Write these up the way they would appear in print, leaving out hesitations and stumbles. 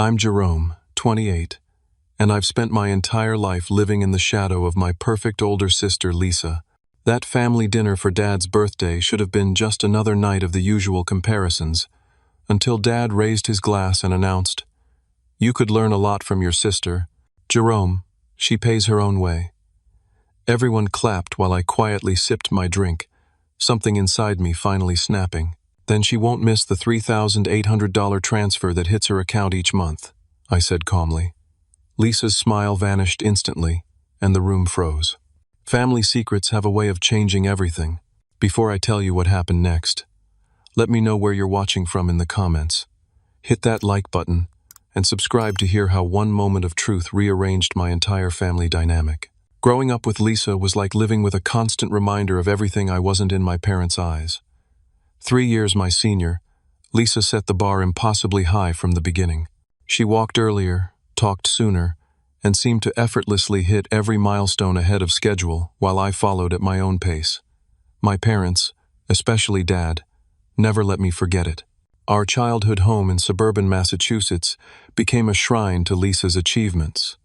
I'm Jerome, 28, and I've spent my entire life living in the shadow of my perfect older sister, Lisa. That family dinner for Dad's birthday should have been just another night of the usual comparisons, until Dad raised his glass and announced, "You could learn a lot from your sister. Jerome, she pays her own way." Everyone clapped while I quietly sipped my drink, something inside me finally snapping. "Then she won't miss the $3,800 transfer that hits her account each month," I said calmly. Lisa's smile vanished instantly, and the room froze. Family secrets have a way of changing everything. Before I tell you what happened next, let me know where you're watching from in the comments. Hit that like button, and subscribe to hear how one moment of truth rearranged my entire family dynamic. Growing up with Lisa was like living with a constant reminder of everything I wasn't in my parents' eyes. 3 years my senior, Lisa set the bar impossibly high from the beginning. She walked earlier, talked sooner, and seemed to effortlessly hit every milestone ahead of schedule while I followed at my own pace. My parents, especially Dad, never let me forget it. Our childhood home in suburban Massachusetts became a shrine to Lisa's achievements.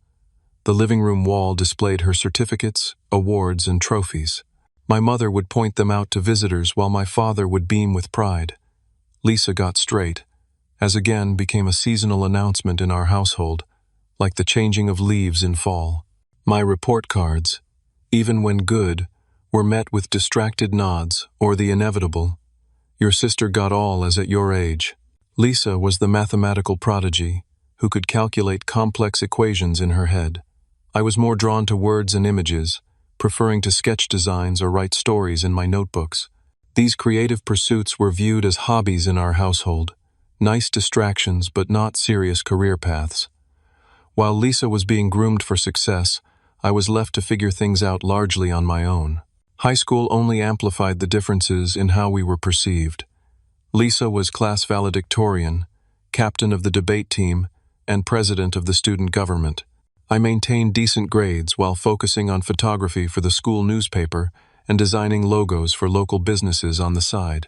The living room wall displayed her certificates, awards, and trophies. My mother would point them out to visitors while my father would beam with pride. Lisa got straight, as again became a seasonal announcement in our household, like the changing of leaves in fall. My report cards, even when good, were met with distracted nods or the inevitable, "Your sister got all as at your age." Lisa was the mathematical prodigy who could calculate complex equations in her head. I was more drawn to words and images, preferring to sketch designs or write stories in my notebooks. These creative pursuits were viewed as hobbies in our household, nice distractions but not serious career paths. While Lisa was being groomed for success, I was left to figure things out largely on my own. High school only amplified the differences in how we were perceived. Lisa was class valedictorian, captain of the debate team, and president of the student government. I maintained decent grades while focusing on photography for the school newspaper and designing logos for local businesses on the side.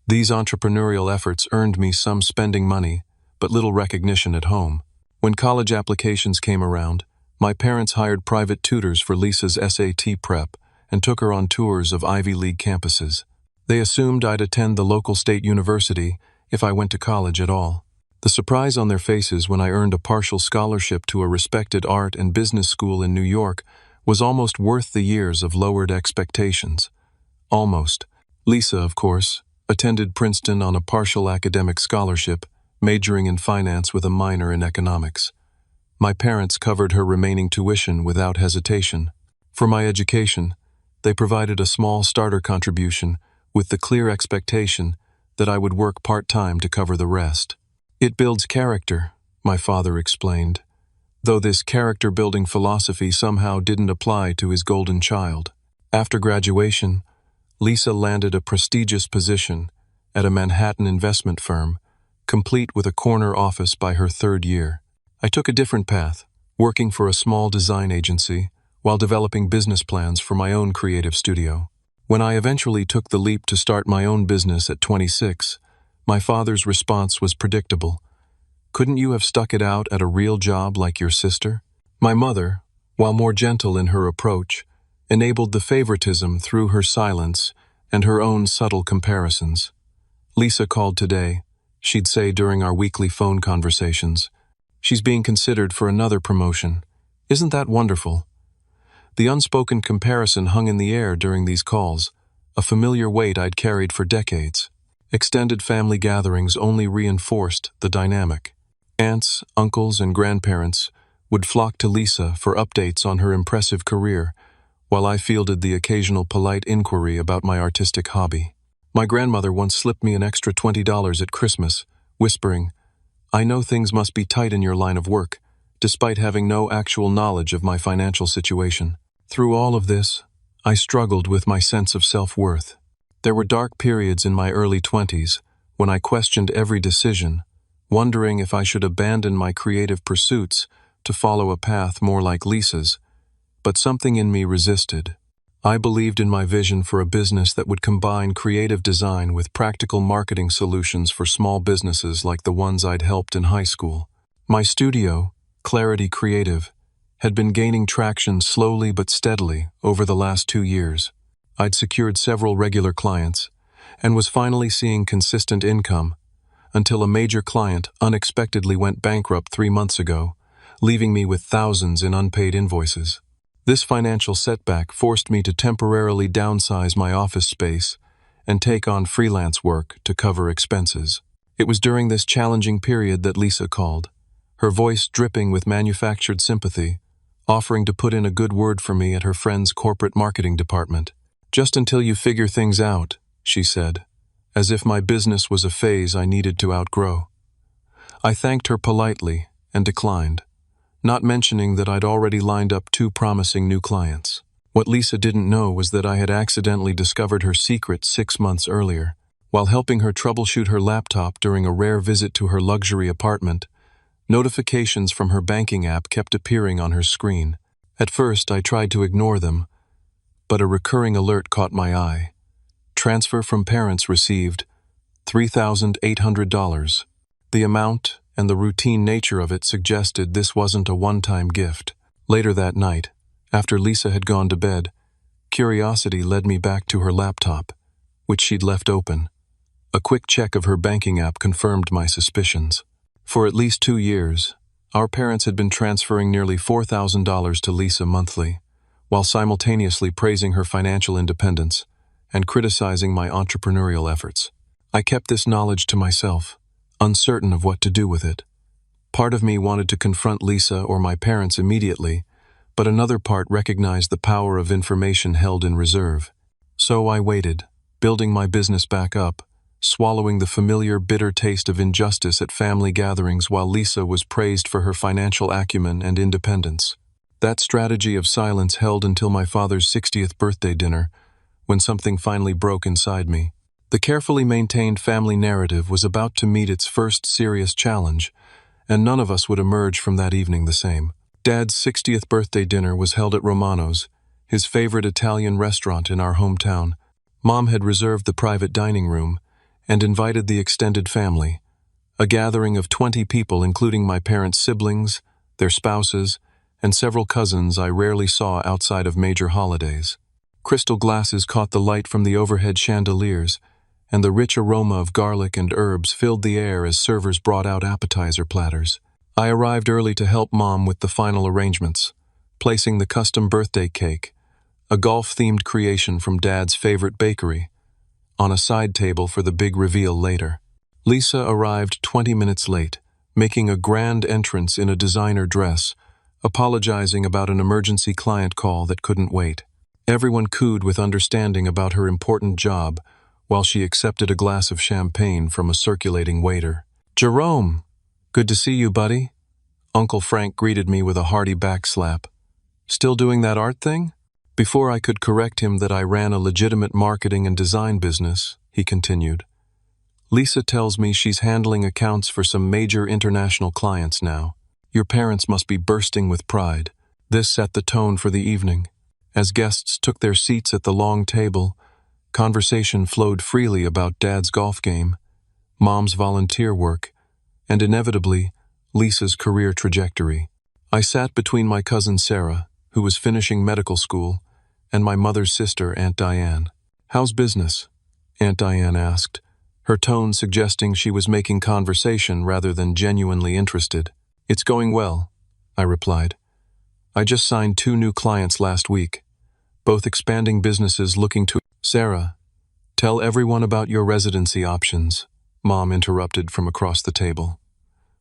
These entrepreneurial efforts earned me some spending money, but little recognition at home. When college applications came around, my parents hired private tutors for Lisa's SAT prep and took her on tours of Ivy League campuses. They assumed I'd attend the local state university if I went to college at all. The surprise on their faces when I earned a partial scholarship to a respected art and business school in New York was almost worth the years of lowered expectations. Almost. Lisa, of course, attended Princeton on a partial academic scholarship, majoring in finance with a minor in economics. My parents covered her remaining tuition without hesitation. For my education, they provided a small starter contribution with the clear expectation that I would work part-time to cover the rest. "It builds character," my father explained, though this character-building philosophy somehow didn't apply to his golden child. After graduation, Lisa landed a prestigious position at a Manhattan investment firm, complete with a corner office by her 3rd year. I took a different path, working for a small design agency while developing business plans for my own creative studio. When I eventually took the leap to start my own business at 26, my father's response was predictable. "Couldn't you have stuck it out at a real job like your sister?" My mother, while more gentle in her approach, enabled the favoritism through her silence and her own subtle comparisons. "Lisa called today," she'd say during our weekly phone conversations. "She's being considered for another promotion. Isn't that wonderful?" The unspoken comparison hung in the air during these calls, a familiar weight I'd carried for decades. Extended family gatherings only reinforced the dynamic. Aunts, uncles, and grandparents would flock to Lisa for updates on her impressive career, while I fielded the occasional polite inquiry about my artistic hobby. My grandmother once slipped me an extra $20 at Christmas, whispering, "I know things must be tight in your line of work," despite having no actual knowledge of my financial situation. Through all of this, I struggled with my sense of self-worth. There were dark periods in my early 20s when I questioned every decision, wondering if I should abandon my creative pursuits to follow a path more like Lisa's, but something in me resisted. I believed in my vision for a business that would combine creative design with practical marketing solutions for small businesses like the ones I'd helped in high school. My studio, Clarity Creative, had been gaining traction slowly but steadily over the last 2 years. I'd secured several regular clients and was finally seeing consistent income until a major client unexpectedly went bankrupt 3 months ago, leaving me with thousands in unpaid invoices. This financial setback forced me to temporarily downsize my office space and take on freelance work to cover expenses. It was during this challenging period that Lisa called, her voice dripping with manufactured sympathy, offering to put in a good word for me at her friend's corporate marketing department. "Just until you figure things out," she said, as if my business was a phase I needed to outgrow. I thanked her politely and declined, not mentioning that I'd already lined up 2 promising new clients. What Lisa didn't know was that I had accidentally discovered her secret 6 months earlier. While helping her troubleshoot her laptop during a rare visit to her luxury apartment, notifications from her banking app kept appearing on her screen. At first, I tried to ignore them, but a recurring alert caught my eye. Transfer from parents received $3,800. The amount and the routine nature of it suggested this wasn't a one-time gift. Later that night, after Lisa had gone to bed, curiosity led me back to her laptop, which she'd left open. A quick check of her banking app confirmed my suspicions. For at least 2 years, our parents had been transferring nearly $4,000 to Lisa monthly, while simultaneously praising her financial independence and criticizing my entrepreneurial efforts. I kept this knowledge to myself, uncertain of what to do with it. Part of me wanted to confront Lisa or my parents immediately, but another part recognized the power of information held in reserve. So I waited, building my business back up, swallowing the familiar bitter taste of injustice at family gatherings while Lisa was praised for her financial acumen and independence. That strategy of silence held until my father's 60th birthday dinner, when something finally broke inside me. The carefully maintained family narrative was about to meet its first serious challenge, and none of us would emerge from that evening the same. Dad's 60th birthday dinner was held at Romano's, his favorite Italian restaurant in our hometown. Mom had reserved the private dining room and invited the extended family, a gathering of 20 people including my parents' siblings, their spouses, and several cousins I rarely saw outside of major holidays. Crystal glasses caught the light from the overhead chandeliers, and the rich aroma of garlic and herbs filled the air as servers brought out appetizer platters. I arrived early to help Mom with the final arrangements, placing the custom birthday cake, a golf-themed creation from Dad's favorite bakery, on a side table for the big reveal later. Lisa arrived 20 minutes late, making a grand entrance in a designer dress, apologizing about an emergency client call that couldn't wait. Everyone cooed with understanding about her important job, while she accepted a glass of champagne from a circulating waiter. "Jerome! Good to see you, buddy." Uncle Frank greeted me with a hearty backslap. "Still doing that art thing?" Before I could correct him that I ran a legitimate marketing and design business, he continued. "Lisa tells me she's handling accounts for some major international clients now. Your parents must be bursting with pride." This set the tone for the evening. As guests took their seats at the long table, conversation flowed freely about Dad's golf game, Mom's volunteer work, and inevitably, Lisa's career trajectory. I sat between my cousin Sarah, who was finishing medical school, and my mother's sister, Aunt Diane. "How's business?" Aunt Diane asked, her tone suggesting she was making conversation rather than genuinely interested. "It's going well," I replied. "I just signed 2 new clients last week, both expanding businesses looking to—" "Sarah, tell everyone about your residency options," Mom interrupted from across the table.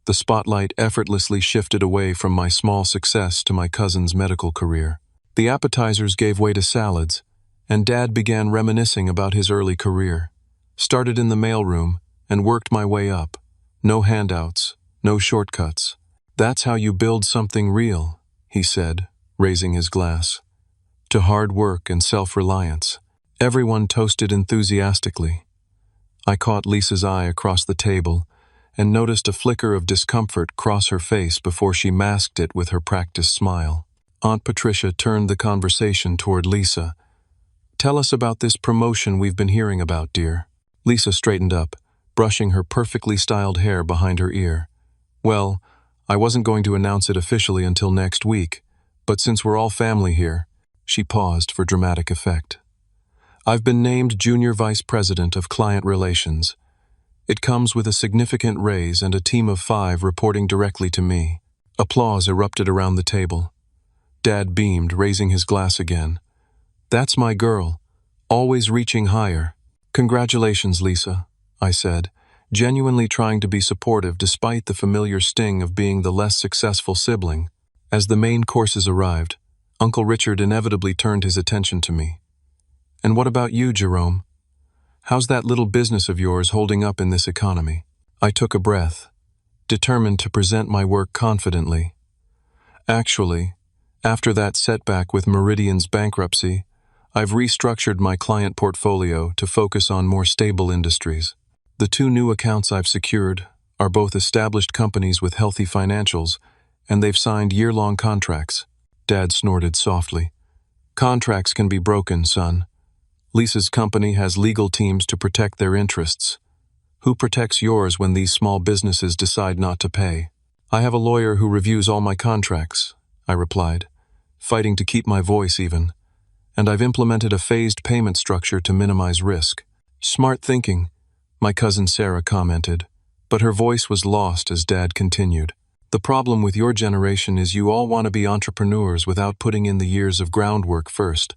The spotlight effortlessly shifted away from my small success to my cousin's medical career. The appetizers gave way to salads, and Dad began reminiscing about his early career. Started in the mailroom and worked my way up. No handouts, no shortcuts. "That's how you build something real," he said, raising his glass. "To hard work and self-reliance." Everyone toasted enthusiastically. I caught Lisa's eye across the table and noticed a flicker of discomfort cross her face before she masked it with her practiced smile. Aunt Patricia turned the conversation toward Lisa. "Tell us about this promotion we've been hearing about, dear." Lisa straightened up, brushing her perfectly styled hair behind her ear. "Well, I wasn't going to announce it officially until next week, but since we're all family here, she paused for dramatic effect. I've been named Junior Vice President of Client Relations. It comes with a significant raise and a team of 5 reporting directly to me. Applause erupted around the table. Dad beamed, raising his glass again. That's my girl, always reaching higher. Congratulations, Lisa, I said, genuinely trying to be supportive despite the familiar sting of being the less successful sibling. As the main courses arrived, Uncle Richard inevitably turned his attention to me. And what about you, Jerome? How's that little business of yours holding up in this economy? I took a breath, determined to present my work confidently. Actually, after that setback with Meridian's bankruptcy, I've restructured my client portfolio to focus on more stable industries. The 2 new accounts I've secured are both established companies with healthy financials, and they've signed year-long contracts. Dad snorted softly. Contracts can be broken, son. Lisa's company has legal teams to protect their interests. Who protects yours when these small businesses decide not to pay? I have a lawyer who reviews all my contracts, I replied, fighting to keep my voice even. And I've implemented a phased payment structure to minimize risk. Smart thinking, my cousin Sarah commented, but her voice was lost as Dad continued. The problem with your generation is you all want to be entrepreneurs without putting in the years of groundwork first.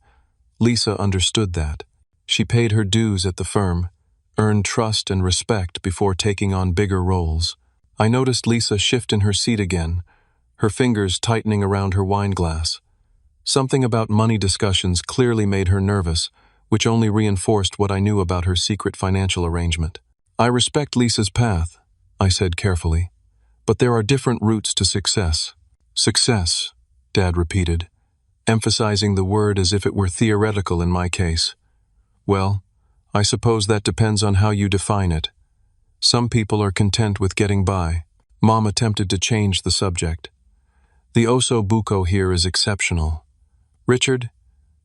Lisa understood that. She paid her dues at the firm, earned trust and respect before taking on bigger roles. I noticed Lisa shift in her seat again, her fingers tightening around her wine glass. Something about money discussions clearly made her nervous, which only reinforced what I knew about her secret financial arrangement. I respect Lisa's path, I said carefully, but there are different routes to success. Success, Dad repeated, emphasizing the word as if it were theoretical in my case. Well, I suppose that depends on how you define it. Some people are content with getting by. Mom attempted to change the subject. The osso buco here is exceptional. Richard,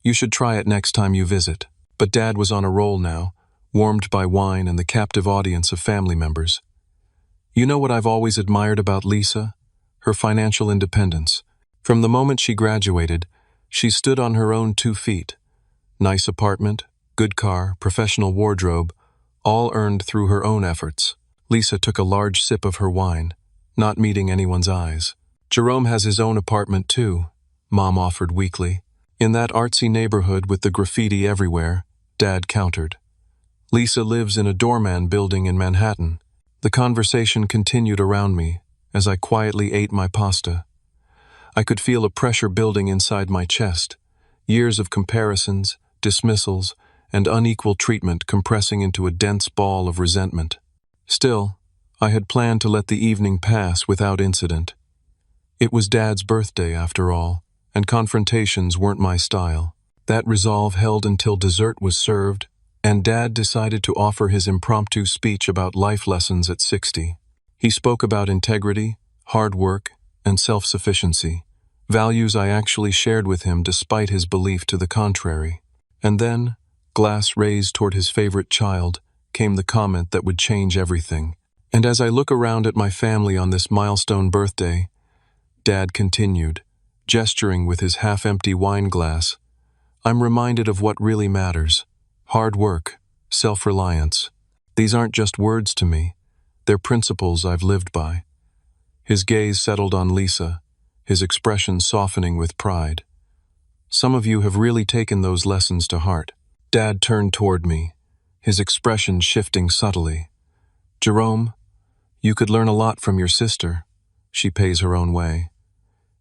you should try it next time you visit. But Dad was on a roll now, warmed by wine and the captive audience of family members. You know what I've always admired about Lisa? Her financial independence. From the moment she graduated, she stood on her own 2 feet. Nice apartment, good car, professional wardrobe, all earned through her own efforts. Lisa took a large sip of her wine, not meeting anyone's eyes. Jerome has his own apartment too, Mom offered weakly. In that artsy neighborhood with the graffiti everywhere, Dad countered. Lisa lives in a doorman building in Manhattan. The conversation continued around me as I quietly ate my pasta. I could feel a pressure building inside my chest, years of comparisons, dismissals, and unequal treatment compressing into a dense ball of resentment. Still, I had planned to let the evening pass without incident. It was Dad's birthday, after all, and confrontations weren't my style. That resolve held until dessert was served, and Dad decided to offer his impromptu speech about life lessons at 60. He spoke about integrity, hard work, and self-sufficiency, values I actually shared with him despite his belief to the contrary. And then, glass raised toward his favorite child, came the comment that would change everything. And as I look around at my family on this milestone birthday, Dad continued, gesturing with his half-empty wine glass, I'm reminded of what really matters. Hard work, self-reliance. These aren't just words to me. They're principles I've lived by. His gaze settled on Lisa, his expression softening with pride. Some of you have really taken those lessons to heart. Dad turned toward me, his expression shifting subtly. Jerome, you could learn a lot from your sister. She pays her own way.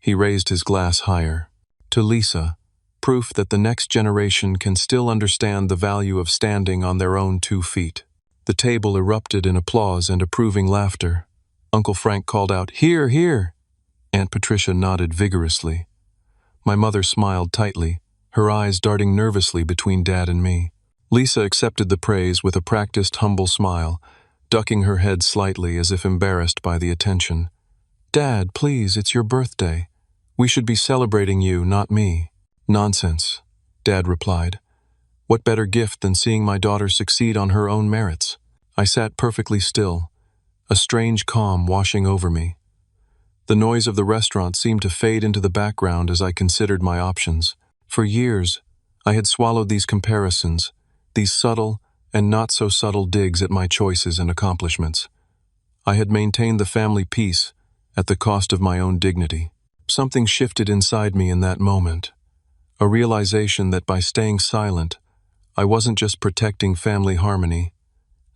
He raised his glass higher. To Lisa, proof that the next generation can still understand the value of standing on their own 2 feet. The table erupted in applause and approving laughter. Uncle Frank called out, "Hear, hear!" Aunt Patricia nodded vigorously. My mother smiled tightly, her eyes darting nervously between Dad and me. Lisa accepted the praise with a practiced, humble smile, ducking her head slightly as if embarrassed by the attention. Dad, please, it's your birthday. We should be celebrating you, not me. Nonsense, Dad replied. What better gift than seeing my daughter succeed on her own merits? I sat perfectly still, a strange calm washing over me. The noise of the restaurant seemed to fade into the background as I considered my options. For years, I had swallowed these comparisons, these subtle and not-so-subtle digs at my choices and accomplishments. I had maintained the family peace at the cost of my own dignity. Something shifted inside me in that moment, a realization that by staying silent, I wasn't just protecting family harmony,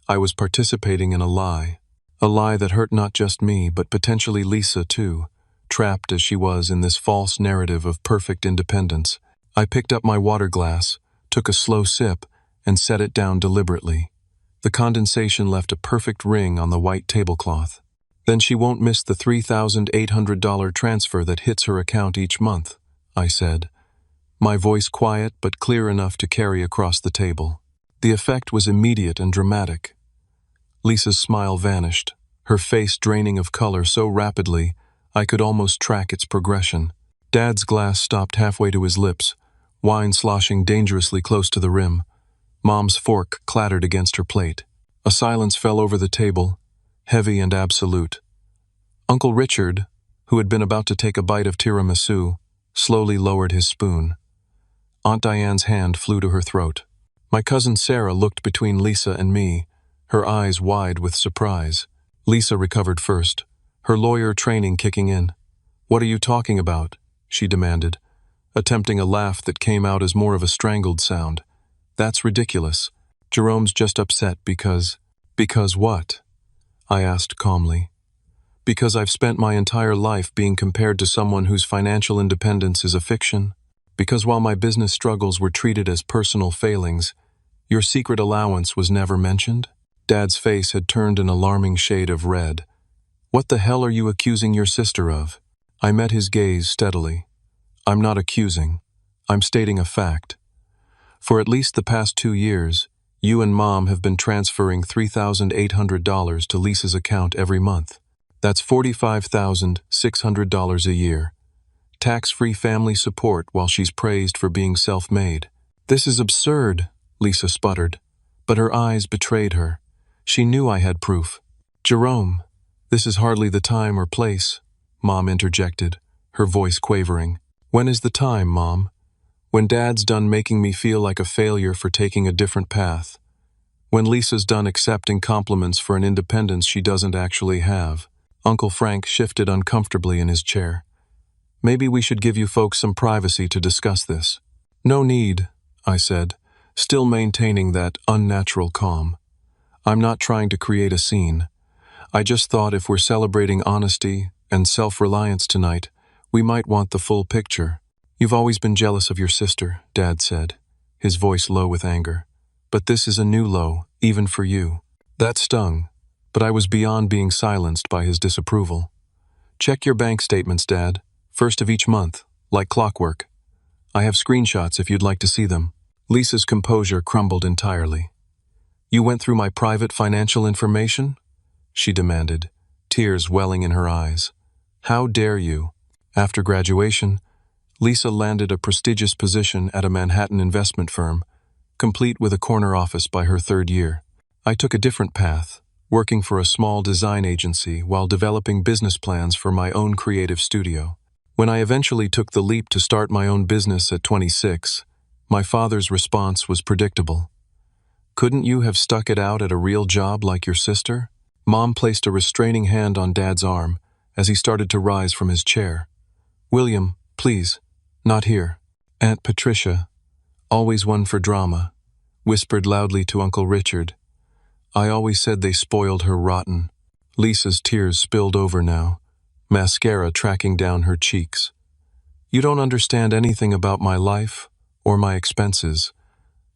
I was participating in a lie that hurt not just me but potentially Lisa too, trapped as she was in this false narrative of perfect independence. I picked up my water glass, took a slow sip, and set it down deliberately. The condensation left a perfect ring on the white tablecloth. Then she won't miss the $3,800 transfer that hits her account each month, I said, my voice quiet but clear enough to carry across the table. The effect was immediate and dramatic. Lisa's smile vanished, her face draining of color so rapidly I could almost track its progression. Dad's glass stopped halfway to his lips, wine sloshing dangerously close to the rim. Mom's fork clattered against her plate. A silence fell over the table, heavy and absolute. Uncle Richard, who had been about to take a bite of tiramisu, slowly lowered his spoon. Aunt Diane's hand flew to her throat. My cousin Sarah looked between Lisa and me, her eyes wide with surprise. Lisa recovered first, her lawyer training kicking in. "What are you talking about?" she demanded, attempting a laugh that came out as more of a strangled sound. "That's ridiculous. Jerome's just upset because..." "Because what?" I asked calmly. "Because I've spent my entire life being compared to someone whose financial independence is a fiction. Because while my business struggles were treated as personal failings, your secret allowance was never mentioned?" Dad's face had turned an alarming shade of red. "What the hell are you accusing your sister of?" I met his gaze steadily. "I'm not accusing. I'm stating a fact. For at least the past 2 years, you and Mom have been transferring $3,800 to Lisa's account every month. That's $45,600 a year. Tax-free family support while she's praised for being self-made." "This is absurd," Lisa sputtered, but her eyes betrayed her. She knew I had proof. "Jerome, this is hardly the time or place," Mom interjected, her voice quavering. "When is the time, Mom? When Dad's done making me feel like a failure for taking a different path. When Lisa's done accepting compliments for an independence she doesn't actually have." Uncle Frank shifted uncomfortably in his chair. "Maybe we should give you folks some privacy to discuss this." "No need," I said, still maintaining that unnatural calm. "I'm not trying to create a scene. I just thought if we're celebrating honesty and self-reliance tonight, we might want the full picture." "You've always been jealous of your sister," Dad said, his voice low with anger. "But this is a new low, even for you." That stung, but I was beyond being silenced by his disapproval. "Check your bank statements, Dad. First of each month, like clockwork. I have screenshots if you'd like to see them." Lisa's composure crumbled entirely. "You went through my private financial information?" she demanded, tears welling in her eyes. "How dare you?" After graduation, Lisa landed a prestigious position at a Manhattan investment firm, complete with a corner office by her 3rd year. I took a different path, working for a small design agency while developing business plans for my own creative studio. When I eventually took the leap to start my own business at 26, my father's response was predictable. "Couldn't you have stuck it out at a real job like your sister?" Mom placed a restraining hand on Dad's arm as he started to rise from his chair. "William, please, not here." Aunt Patricia, always one for drama, whispered loudly to Uncle Richard. "I always said they spoiled her rotten." Lisa's tears spilled over now, mascara tracking down her cheeks. "You don't understand anything about my life or my expenses.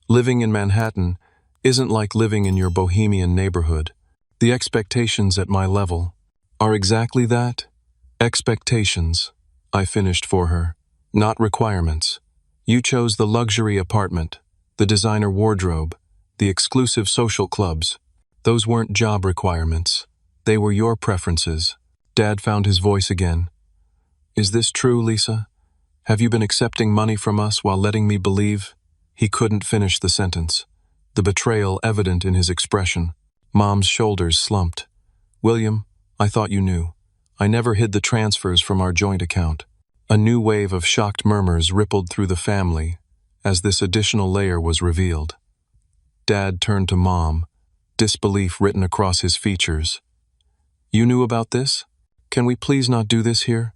Living in Manhattan isn't like living in your bohemian neighborhood. The expectations at my level are exactly that. Expectations," I finished for her, "not requirements. You chose the luxury apartment, the designer wardrobe, the exclusive social clubs. Those weren't job requirements. They were your preferences." Dad found his voice again. "Is this true, Lisa? Have you been accepting money from us while letting me believe?" He couldn't finish the sentence, the betrayal evident in his expression. Mom's shoulders slumped. "William, I thought you knew. I never hid the transfers from our joint account. A new wave of shocked murmurs rippled through the family as this additional layer was revealed. Dad turned to Mom, disbelief written across his features. "You knew about this? Can we please not do this here?"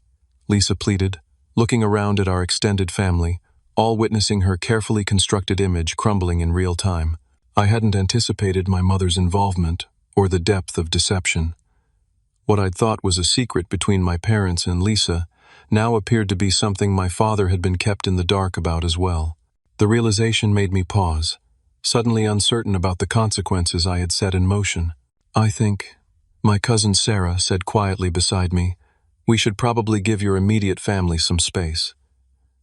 Lisa pleaded, looking around at our extended family, all witnessing her carefully constructed image crumbling in real time. I hadn't anticipated my mother's involvement or the depth of deception. What I'd thought was a secret between my parents and Lisa now appeared to be something my father had been kept in the dark about as well. The realization made me pause, suddenly uncertain about the consequences I had set in motion. "I think," my cousin Sarah said quietly beside me, "we should probably give your immediate family some space."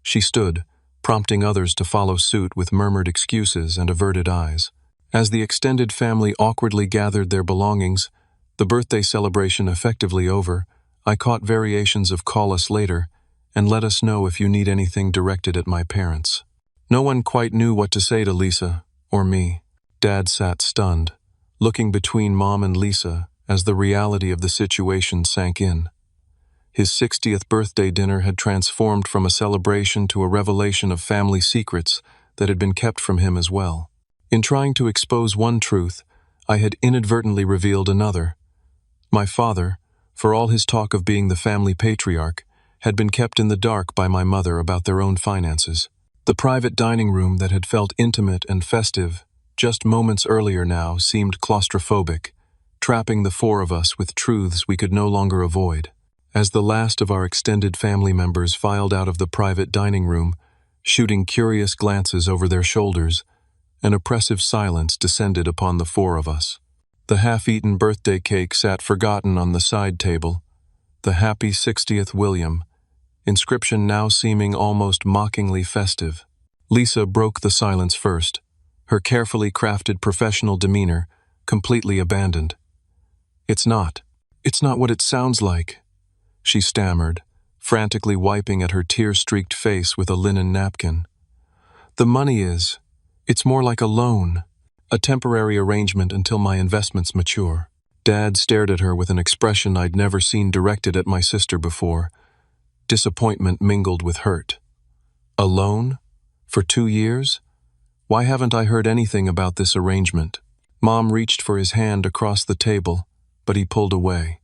She stood, prompting others to follow suit with murmured excuses and averted eyes. As the extended family awkwardly gathered their belongings, the birthday celebration effectively over, I caught variations of "call us later" and "let us know if you need anything" directed at my parents. No one quite knew what to say to Lisa or me. Dad sat stunned, looking between Mom and Lisa as the reality of the situation sank in. His 60th birthday dinner had transformed from a celebration to a revelation of family secrets that had been kept from him as well. In trying to expose one truth, I had inadvertently revealed another. My father, for all his talk of being the family patriarch, had been kept in the dark by my mother about their own finances. The private dining room that had felt intimate and festive just moments earlier now seemed claustrophobic, trapping the four of us with truths we could no longer avoid. As the last of our extended family members filed out of the private dining room, shooting curious glances over their shoulders, an oppressive silence descended upon the four of us. The half-eaten birthday cake sat forgotten on the side table, the happy 60th William, inscription now seeming almost mockingly festive. Lisa broke the silence first, her carefully crafted professional demeanor completely abandoned. It's not what it sounds like," she stammered, frantically wiping at her tear-streaked face with a linen napkin. "The money is. It's more like a loan, a temporary arrangement until my investments mature." Dad stared at her with an expression I'd never seen directed at my sister before, disappointment mingled with hurt. "A loan? For 2 years? Why haven't I heard anything about this arrangement?" Mom reached for his hand across the table, but he pulled away.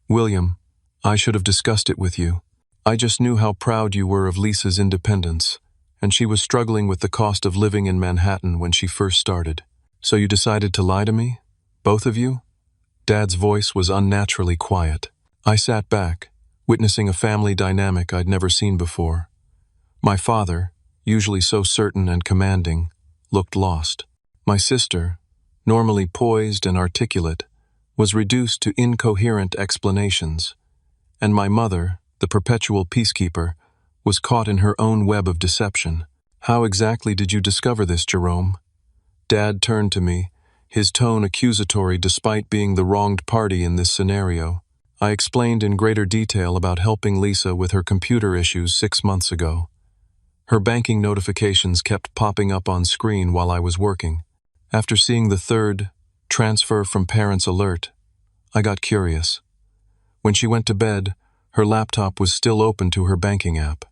"William, I should have discussed it with you. I just knew how proud you were of Lisa's independence, and she was struggling with the cost of living in Manhattan when she first started. So you decided to lie to me? Both of you?" Dad's voice was unnaturally quiet. I sat back, witnessing a family dynamic I'd never seen before. My father, usually so certain and commanding, looked lost. My sister, normally poised and articulate, was reduced to incoherent explanations. And my mother, the perpetual peacekeeper, was caught in her own web of deception. "How exactly did you discover this, Jerome?" Dad turned to me, his tone accusatory despite being the wronged party in this scenario. I explained in greater detail about helping Lisa with her computer issues 6 months ago. Her banking notifications kept popping up on screen while I was working. After seeing the third transfer from parents alert, I got curious. When she went to bed, her laptop was still open to her banking app.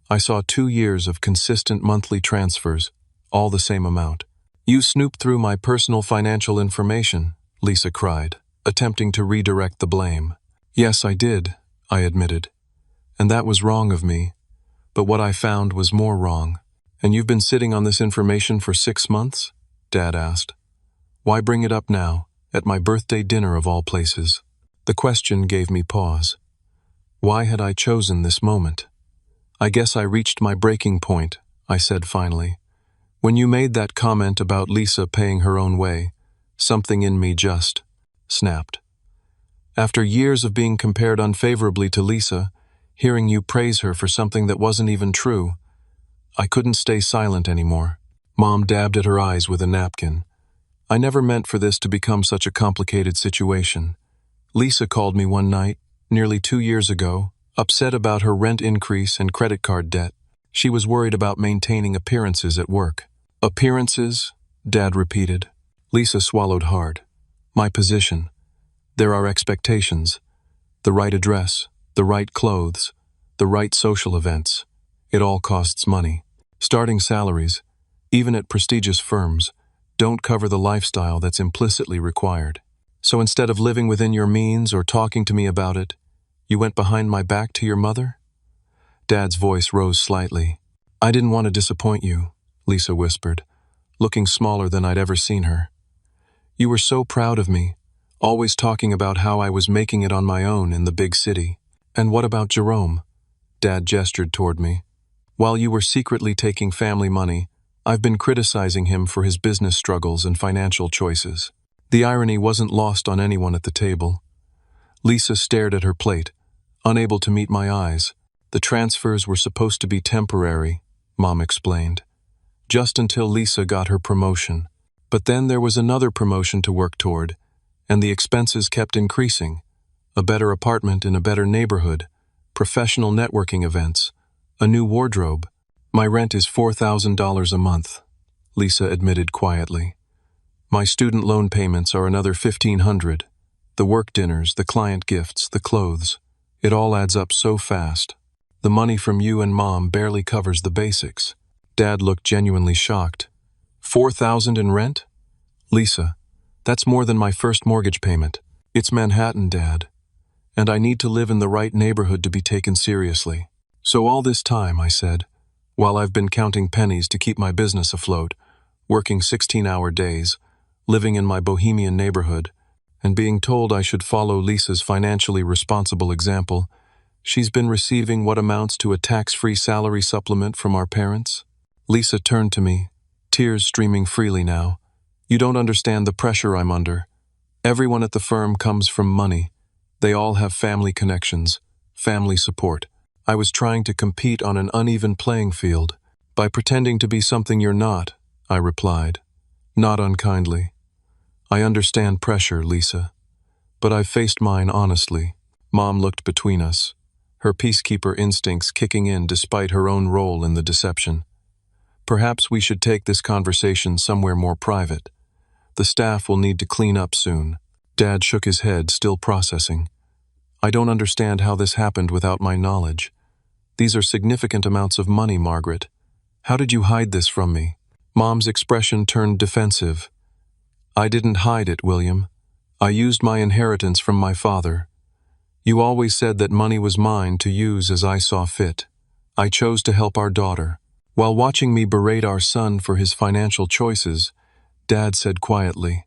I saw 2 years of consistent monthly transfers, all the same amount. "You snooped through my personal financial information," Lisa cried, attempting to redirect the blame. "Yes, I did," I admitted. "And that was wrong of me. But what I found was more wrong." "And you've been sitting on this information for 6 months?" Dad asked. "Why bring it up now, at my birthday dinner of all places?" The question gave me pause. Why had I chosen this moment? "I guess I reached my breaking point," I said finally. "When you made that comment about Lisa paying her own way, something in me just snapped. After years of being compared unfavorably to Lisa, hearing you praise her for something that wasn't even true, I couldn't stay silent anymore." Mom dabbed at her eyes with a napkin. "I never meant for this to become such a complicated situation. Lisa called me one night, nearly 2 years ago, upset about her rent increase and credit card debt. She was worried about maintaining appearances at work." "Appearances?" Dad repeated. Lisa swallowed hard. "My position. There are expectations. The right address. The right clothes, the right social events. It all costs money. Starting salaries, even at prestigious firms, don't cover the lifestyle that's implicitly required. So instead of living within your means or talking to me about it, you went behind my back to your mother? Dad's voice rose slightly. I didn't want to disappoint you, Lisa whispered, looking smaller than I'd ever seen her. You were so proud of me, always talking about how I was making it on my own in the big city. And what about Jerome? Dad gestured toward me. While you were secretly taking family money, I've been criticizing him for his business struggles and financial choices. The irony wasn't lost on anyone at the table. Lisa stared at her plate, unable to meet my eyes. The transfers were supposed to be temporary, Mom explained, just until Lisa got her promotion. But then there was another promotion to work toward, and the expenses kept increasing. A better apartment in a better neighborhood, professional networking events, a new wardrobe. My rent is $4,000 a month, Lisa admitted quietly. My student loan payments are another $1,500. The work dinners, the client gifts, the clothes. It all adds up so fast. The money from you and Mom barely covers the basics. Dad looked genuinely shocked. $4,000 in rent? Lisa, that's more than my first mortgage payment. It's Manhattan, Dad. And I need to live in the right neighborhood to be taken seriously. So all this time, I said, while I've been counting pennies to keep my business afloat, working 16-hour days, living in my bohemian neighborhood, and being told I should follow Lisa's financially responsible example, she's been receiving what amounts to a tax-free salary supplement from our parents? Lisa turned to me, tears streaming freely now. You don't understand the pressure I'm under. Everyone at the firm comes from money. They all have family connections, family support. I was trying to compete on an uneven playing field. By pretending to be something you're not, I replied, not unkindly. I understand pressure, Lisa, but I've faced mine honestly. Mom looked between us, her peacekeeper instincts kicking in despite her own role in the deception. Perhaps we should take this conversation somewhere more private. The staff will need to clean up soon. Dad shook his head, still processing. I don't understand how this happened without my knowledge. These are significant amounts of money, Margaret. How did you hide this from me? Mom's expression turned defensive. I didn't hide it, William. I used my inheritance from my father. You always said that money was mine to use as I saw fit. I chose to help our daughter. While watching me berate our son for his financial choices, Dad said quietly,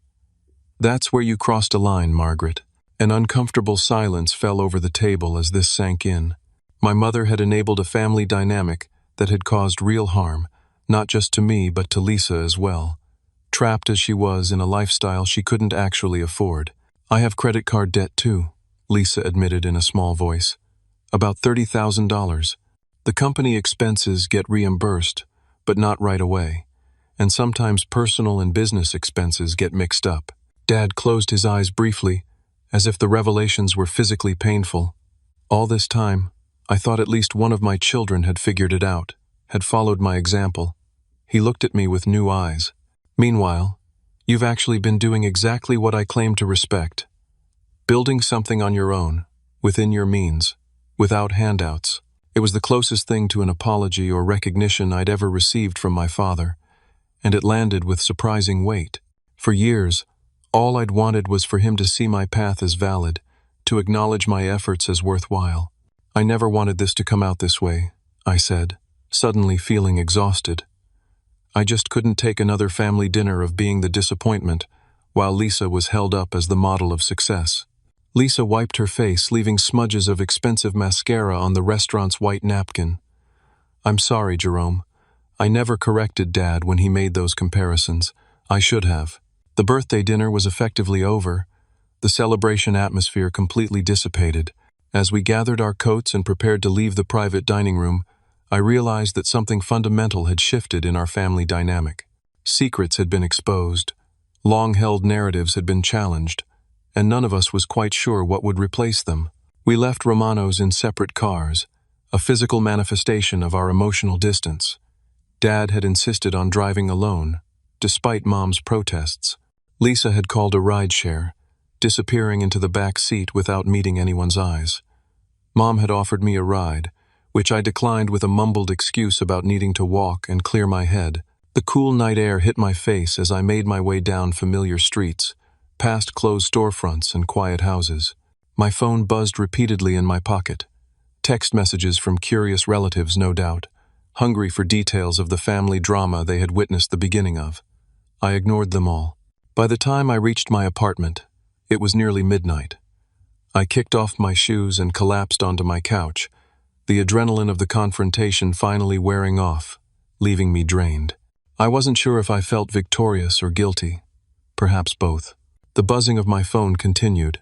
That's where you crossed a line, Margaret. An uncomfortable silence fell over the table as this sank in. My mother had enabled a family dynamic that had caused real harm, not just to me but to Lisa as well. Trapped as she was in a lifestyle she couldn't actually afford. I have credit card debt too, Lisa admitted in a small voice. About $30,000. The company expenses get reimbursed, but not right away. And sometimes personal and business expenses get mixed up. Dad closed his eyes briefly, as if the revelations were physically painful. All this time, I thought at least one of my children had figured it out, had followed my example. He looked at me with new eyes. Meanwhile, you've actually been doing exactly what I claim to respect. Building something on your own, within your means, without handouts. It was the closest thing to an apology or recognition I'd ever received from my father, and it landed with surprising weight. For years, all I'd wanted was for him to see my path as valid, to acknowledge my efforts as worthwhile. I never wanted this to come out this way, I said, suddenly feeling exhausted. I just couldn't take another family dinner of being the disappointment, while Lisa was held up as the model of success. Lisa wiped her face, leaving smudges of expensive mascara on the restaurant's white napkin. I'm sorry, Jerome. I never corrected Dad when he made those comparisons. I should have. The birthday dinner was effectively over. The celebration atmosphere completely dissipated. As we gathered our coats and prepared to leave the private dining room, I realized that something fundamental had shifted in our family dynamic. Secrets had been exposed, long-held narratives had been challenged, and none of us was quite sure what would replace them. We left Romano's in separate cars, a physical manifestation of our emotional distance. Dad had insisted on driving alone, despite Mom's protests. Lisa had called a rideshare, disappearing into the back seat without meeting anyone's eyes. Mom had offered me a ride, which I declined with a mumbled excuse about needing to walk and clear my head. The cool night air hit my face as I made my way down familiar streets, past closed storefronts and quiet houses. My phone buzzed repeatedly in my pocket. Text messages from curious relatives, no doubt, hungry for details of the family drama they had witnessed the beginning of. I ignored them all. By the time I reached my apartment, it was nearly midnight. I kicked off my shoes and collapsed onto my couch, the adrenaline of the confrontation finally wearing off, leaving me drained. I wasn't sure if I felt victorious or guilty, perhaps both. The buzzing of my phone continued.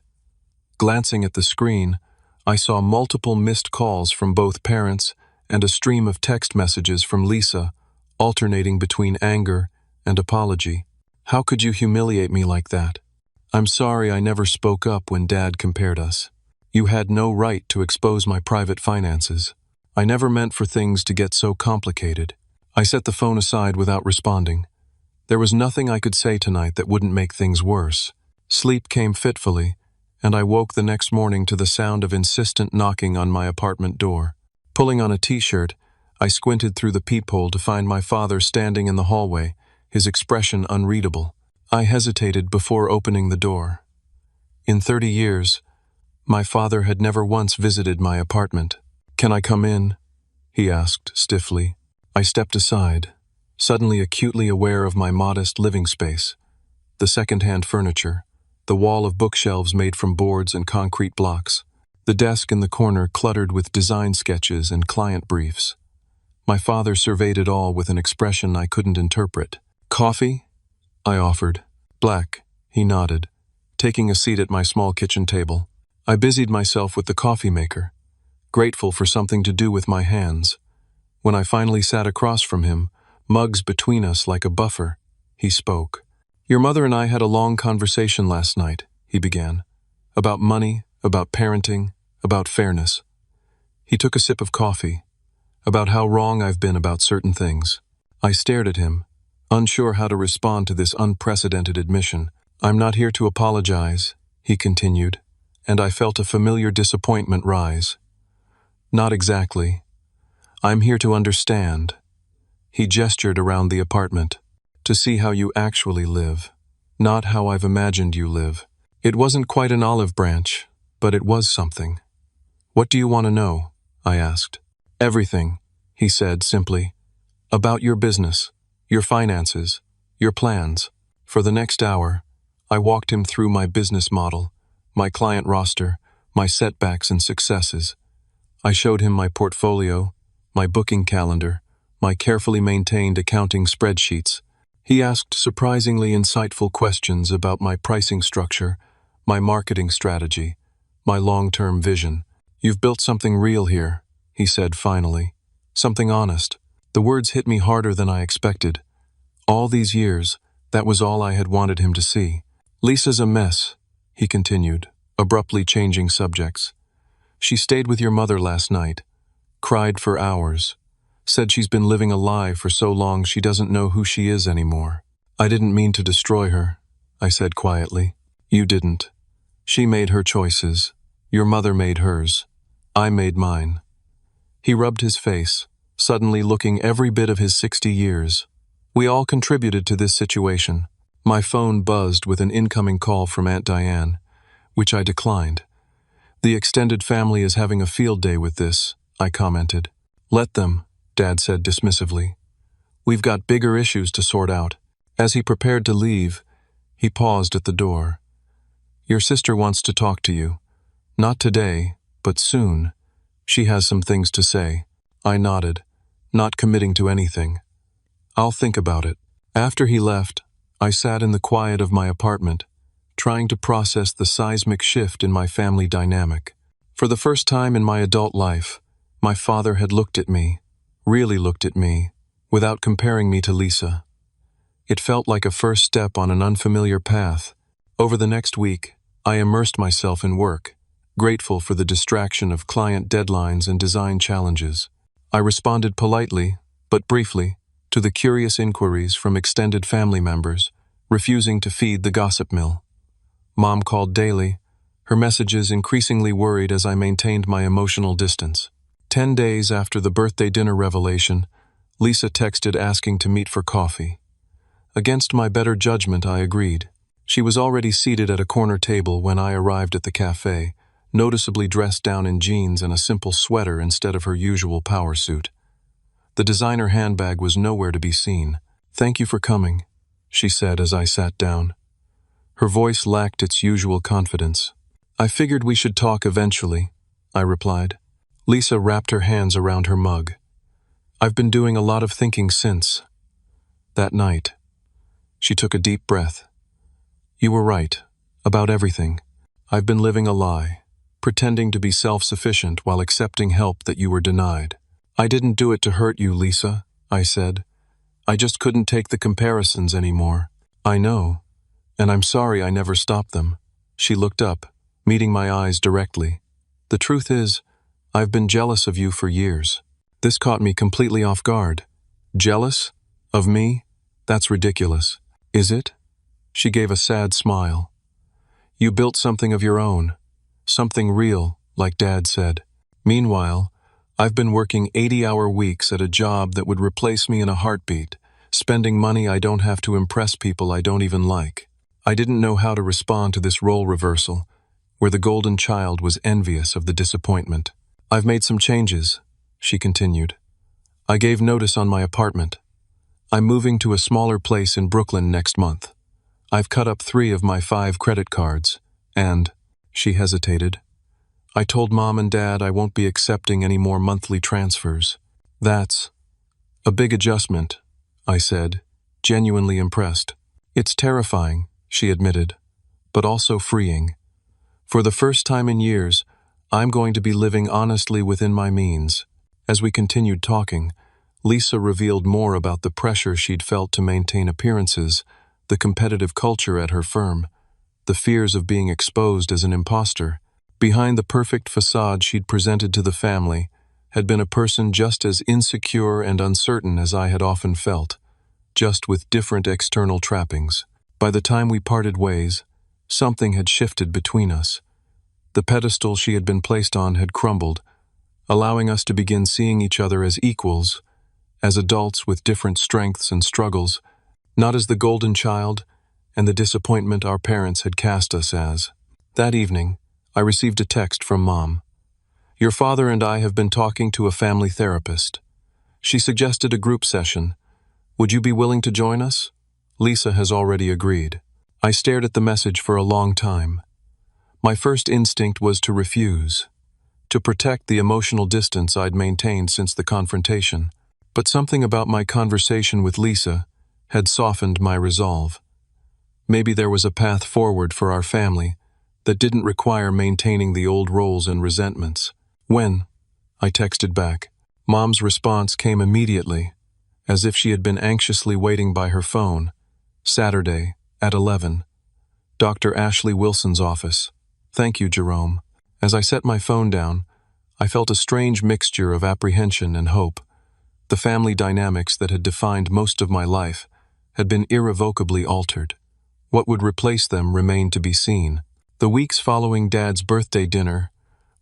Glancing at the screen, I saw multiple missed calls from both parents and a stream of text messages from Lisa, alternating between anger and apology. How could you humiliate me like that? I'm sorry I never spoke up when Dad compared us. You had no right to expose my private finances. I never meant for things to get so complicated. I set the phone aside without responding. There was nothing I could say tonight that wouldn't make things worse. Sleep came fitfully, and I woke the next morning to the sound of insistent knocking on my apartment door. Pulling on a t-shirt, I squinted through the peephole to find my father standing in the hallway, his expression unreadable. I hesitated before opening the door. In 30 years, my father had never once visited my apartment. "Can I come in?" he asked stiffly. I stepped aside, suddenly acutely aware of my modest living space. The second-hand furniture, the wall of bookshelves made from boards and concrete blocks, the desk in the corner cluttered with design sketches and client briefs. My father surveyed it all with an expression I couldn't interpret. "Coffee?" I offered. "Black," he nodded, taking a seat at my small kitchen table. I busied myself with the coffee maker, grateful for something to do with my hands. When I finally sat across from him, mugs between us like a buffer, he spoke. "Your mother and I had a long conversation last night," he began. "About money, about parenting, about fairness." He took a sip of coffee. "About how wrong I've been about certain things." I stared at him, unsure how to respond to this unprecedented admission. "I'm not here to apologize," he continued, and I felt a familiar disappointment rise. "Not exactly. I'm here to understand." He gestured around the apartment. "To see how you actually live, not how I've imagined you live." It wasn't quite an olive branch, but it was something. "What do you want to know?" I asked. "Everything," he said simply. "About your business, your finances, your plans." For the next hour, I walked him through my business model, my client roster, my setbacks and successes. I showed him my portfolio, my booking calendar, my carefully maintained accounting spreadsheets. He asked surprisingly insightful questions about my pricing structure, my marketing strategy, my long-term vision. "You've built something real here," he said finally. "Something honest." The words hit me harder than I expected. All these years, that was all I had wanted him to see. "Lisa's a mess," he continued, abruptly changing subjects. "She stayed with your mother last night, cried for hours, said she's been living a lie for so long she doesn't know who she is anymore." "I didn't mean to destroy her," I said quietly. "You didn't. She made her choices. Your mother made hers. I made mine." He rubbed his face, suddenly looking every bit of his 60 years. "We all contributed to this situation." My phone buzzed with an incoming call from Aunt Diane, which I declined. "The extended family is having a field day with this," I commented. "Let them," Dad said dismissively. "We've got bigger issues to sort out." As he prepared to leave, he paused at the door. "Your sister wants to talk to you. Not today, but soon. She has some things to say." I nodded, not committing to anything. "I'll think about it." After he left, I sat in the quiet of my apartment, trying to process the seismic shift in my family dynamic. For the first time in my adult life, my father had looked at me, really looked at me, without comparing me to Lisa. It felt like a first step on an unfamiliar path. Over the next week, I immersed myself in work, grateful for the distraction of client deadlines and design challenges. I responded politely, but briefly, to the curious inquiries from extended family members, refusing to feed the gossip mill. Mom called daily, her messages increasingly worried as I maintained my emotional distance. 10 days after the birthday dinner revelation, Lisa texted asking to meet for coffee. Against my better judgment, I agreed. She was already seated at a corner table when I arrived at the cafe, noticeably dressed down in jeans and a simple sweater instead of her usual power suit. The designer handbag was nowhere to be seen. "Thank you for coming," she said as I sat down. Her voice lacked its usual confidence. "I figured we should talk eventually," I replied. Lisa wrapped her hands around her mug. "I've been doing a lot of thinking since that night." She took a deep breath. "You were right, about everything. I've been living a lie, pretending to be self-sufficient while accepting help that you were denied." "I didn't do it to hurt you, Lisa," I said. "I just couldn't take the comparisons anymore." "I know, and I'm sorry I never stopped them." She looked up, meeting my eyes directly. "The truth is, I've been jealous of you for years." This caught me completely off guard. "Jealous? Of me? That's ridiculous." "Is it?" She gave a sad smile. "You built something of your own. Something real, like Dad said. Meanwhile, I've been working 80-hour weeks at a job that would replace me in a heartbeat, spending money I don't have to impress people I don't even like." I didn't know how to respond to this role reversal, where the golden child was envious of the disappointment. "I've made some changes," she continued. "I gave notice on my apartment. I'm moving to a smaller place in Brooklyn next month. I've cut up 3 of my 5 credit cards, and," she hesitated, "I told Mom and Dad I won't be accepting any more monthly transfers." "That's a big adjustment," I said, genuinely impressed. "It's terrifying," she admitted, "but also freeing. For the first time in years, I'm going to be living honestly within my means." As we continued talking, Lisa revealed more about the pressure she'd felt to maintain appearances, the competitive culture at her firm, the fears of being exposed as an imposter. Behind the perfect facade she'd presented to the family had been a person just as insecure and uncertain as I had often felt, just with different external trappings. By the time we parted ways, something had shifted between us. The pedestal she had been placed on had crumbled, allowing us to begin seeing each other as equals, as adults with different strengths and struggles, not as the golden child and the disappointment our parents had cast us as. That evening, I received a text from Mom. "Your father and I have been talking to a family therapist. She suggested a group session. Would you be willing to join us? Lisa has already agreed." I stared at the message for a long time. My first instinct was to refuse, to protect the emotional distance I'd maintained since the confrontation. But something about my conversation with Lisa had softened my resolve. Maybe there was a path forward for our family that didn't require maintaining the old roles and resentments. "When?" I texted back. Mom's response came immediately, as if she had been anxiously waiting by her phone. "Saturday, at 11. Dr. Ashley Wilson's office. Thank you, Jerome." As I set my phone down, I felt a strange mixture of apprehension and hope. The family dynamics that had defined most of my life had been irrevocably altered. What would replace them remained to be seen. The weeks following Dad's birthday dinner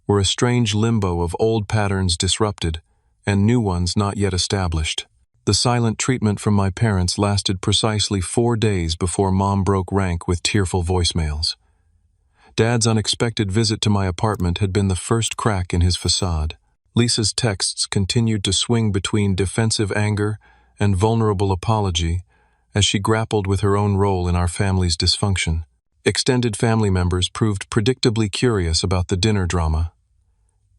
were a strange limbo of old patterns disrupted and new ones not yet established. The silent treatment from my parents lasted precisely 4 days before Mom broke rank with tearful voicemails. Dad's unexpected visit to my apartment had been the first crack in his facade. Lisa's texts continued to swing between defensive anger and vulnerable apology as she grappled with her own role in our family's dysfunction. Extended family members proved predictably curious about the dinner drama.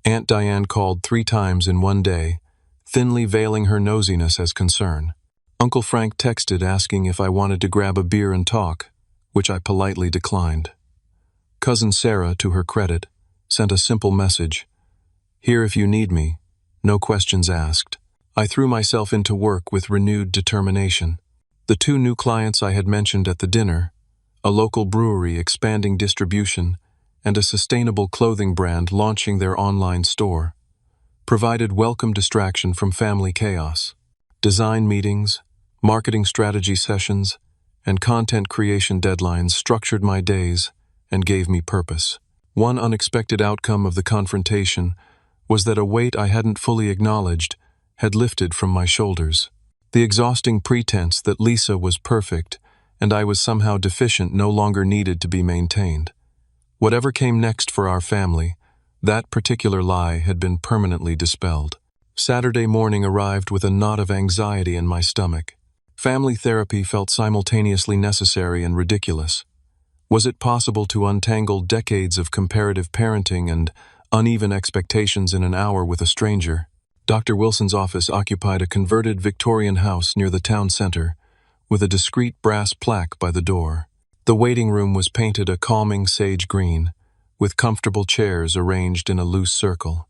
Aunt Diane called 3 times in one day, thinly veiling her nosiness as concern. Uncle Frank texted asking if I wanted to grab a beer and talk, which I politely declined. Cousin Sarah, to her credit, sent a simple message: "Here if you need me, no questions asked." I threw myself into work with renewed determination. The 2 new clients I had mentioned at the dinner, a local brewery expanding distribution, and a sustainable clothing brand launching their online store, provided welcome distraction from family chaos. Design meetings, marketing strategy sessions, and content creation deadlines structured my days and gave me purpose. One unexpected outcome of the confrontation was that a weight I hadn't fully acknowledged had lifted from my shoulders. The exhausting pretense that Lisa was perfect and I was somehow deficient no longer needed to be maintained. Whatever came next for our family, that particular lie had been permanently dispelled. Saturday morning arrived with a knot of anxiety in my stomach. Family therapy felt simultaneously necessary and ridiculous. Was it possible to untangle decades of comparative parenting and uneven expectations in an hour with a stranger? Dr. Wilson's office occupied a converted Victorian house near the town center, with a discreet brass plaque by the door. The waiting room was painted a calming sage green, with comfortable chairs arranged in a loose circle.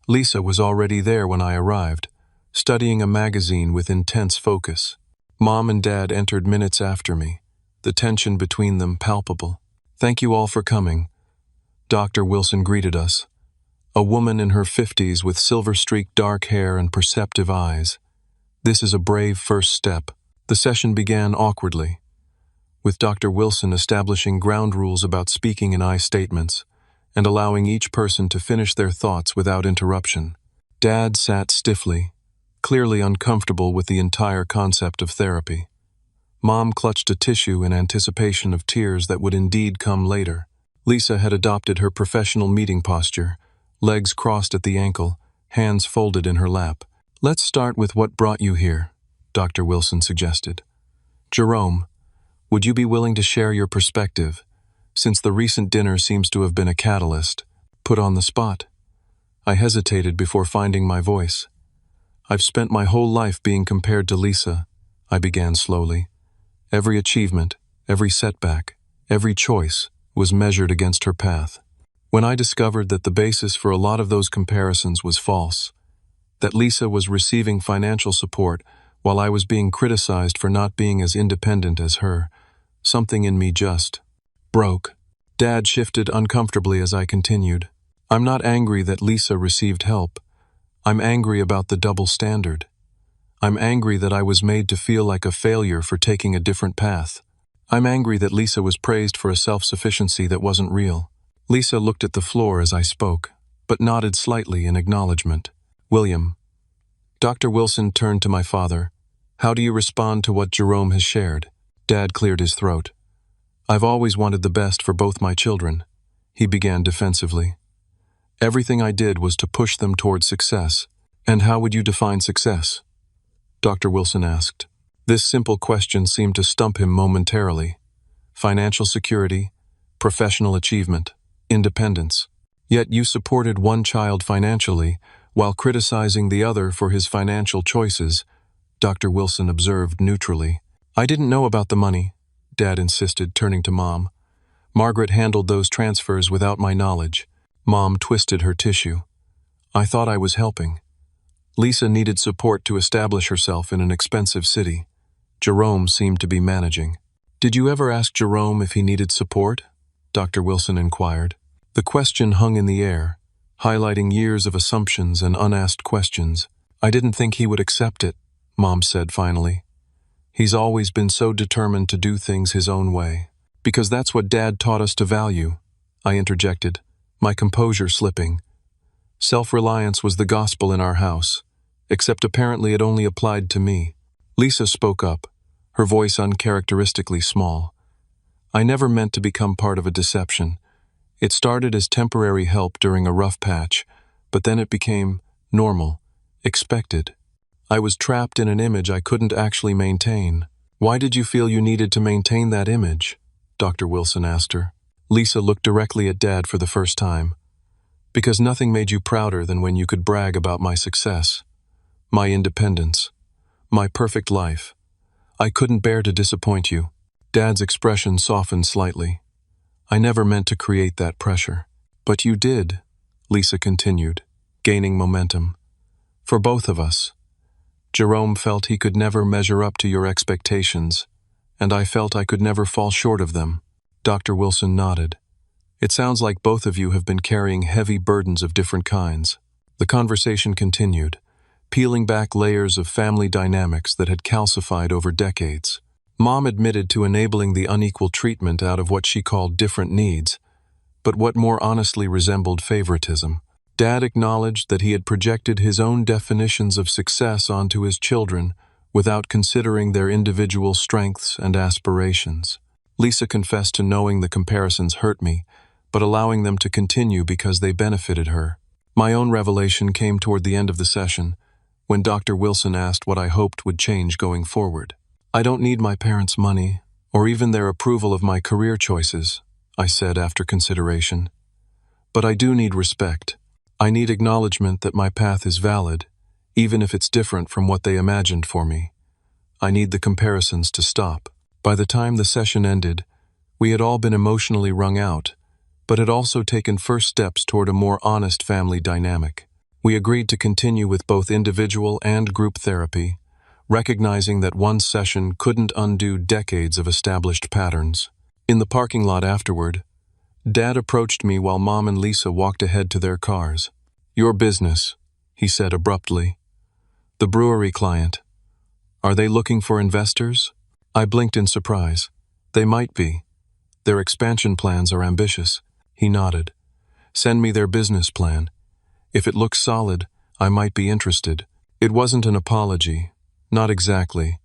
Lisa was already there when I arrived, studying a magazine with intense focus. Mom and Dad entered minutes after me, the tension between them palpable. "Thank you all for coming," Dr. Wilson greeted us, a woman in her 50s with silver-streaked dark hair and perceptive eyes. "This is a brave first step." The session began awkwardly, with Dr. Wilson establishing ground rules about speaking in I statements and allowing each person to finish their thoughts without interruption. Dad sat stiffly, clearly uncomfortable with the entire concept of therapy. Mom clutched a tissue in anticipation of tears that would indeed come later. Lisa had adopted her professional meeting posture, legs crossed at the ankle, hands folded in her lap. "Let's start with what brought you here," Dr. Wilson suggested. "Jerome, would you be willing to share your perspective, since the recent dinner seems to have been a catalyst?" Put on the spot. I hesitated before finding my voice. "I've spent my whole life being compared to Lisa," I began slowly. Every achievement, every setback, every choice was measured against her path. When I discovered that the basis for a lot of those comparisons was false, that Lisa was receiving financial support while I was being criticized for not being as independent as her, something in me just broke. Dad shifted uncomfortably as I continued. "I'm not angry that Lisa received help. I'm angry about the double standard. I'm angry that I was made to feel like a failure for taking a different path. I'm angry that Lisa was praised for a self-sufficiency that wasn't real." Lisa looked at the floor as I spoke, but nodded slightly in acknowledgement. "William." Dr. Wilson turned to my father. "How do you respond to what Jerome has shared?" Dad cleared his throat. "I've always wanted the best for both my children," he began defensively. "Everything I did was to push them toward success." "And how would you define success?" Dr. Wilson asked. This simple question seemed to stump him momentarily. Financial security, professional achievement, independence. Yet you supported one child financially while criticizing the other for his financial choices, Dr. Wilson observed neutrally. "I didn't know about the money," Dad insisted, turning to Mom. "Margaret handled those transfers without my knowledge." Mom twisted her tissue. "I thought I was helping. Lisa needed support to establish herself in an expensive city. Jerome seemed to be managing." "Did you ever ask Jerome if he needed support?" Dr. Wilson inquired. The question hung in the air, highlighting years of assumptions and unasked questions. "I didn't think he would accept it," Mom said finally. "He's always been so determined to do things his own way." "Because that's what Dad taught us to value," I interjected, my composure slipping. Self-reliance was the gospel in our house, except apparently it only applied to me. Lisa spoke up, her voice uncharacteristically small. "I never meant to become part of a deception. It started as temporary help during a rough patch, but then it became normal, expected. I was trapped in an image I couldn't actually maintain." "Why did you feel you needed to maintain that image?" Dr. Wilson asked her. Lisa looked directly at Dad for the first time. "Because nothing made you prouder than when you could brag about my success, my independence, my perfect life. I couldn't bear to disappoint you." Dad's expression softened slightly. "I never meant to create that pressure." "But you did," Lisa continued, gaining momentum. "For both of us. Jerome felt he could never measure up to your expectations, and I felt I could never fall short of them." Dr. Wilson nodded. "It sounds like both of you have been carrying heavy burdens of different kinds." The conversation continued, peeling back layers of family dynamics that had calcified over decades. Mom admitted to enabling the unequal treatment out of what she called different needs, but what more honestly resembled favoritism. Dad acknowledged that he had projected his own definitions of success onto his children without considering their individual strengths and aspirations. Lisa confessed to knowing the comparisons hurt me, but allowing them to continue because they benefited her. My own revelation came toward the end of the session, when Dr. Wilson asked what I hoped would change going forward. "I don't need my parents' money, or even their approval of my career choices," I said after consideration. "But I do need respect. I need acknowledgement that my path is valid, even if it's different from what they imagined for me. I need the comparisons to stop." By the time the session ended, we had all been emotionally wrung out, but had also taken first steps toward a more honest family dynamic. We agreed to continue with both individual and group therapy, recognizing that one session couldn't undo decades of established patterns. In the parking lot afterward, Dad approached me while Mom and Lisa walked ahead to their cars. "Your business," he said abruptly. "The brewery client. Are they looking for investors?" I blinked in surprise. "They might be. Their expansion plans are ambitious." He nodded. "Send me their business plan. If it looks solid, I might be interested." It wasn't an apology, not exactly,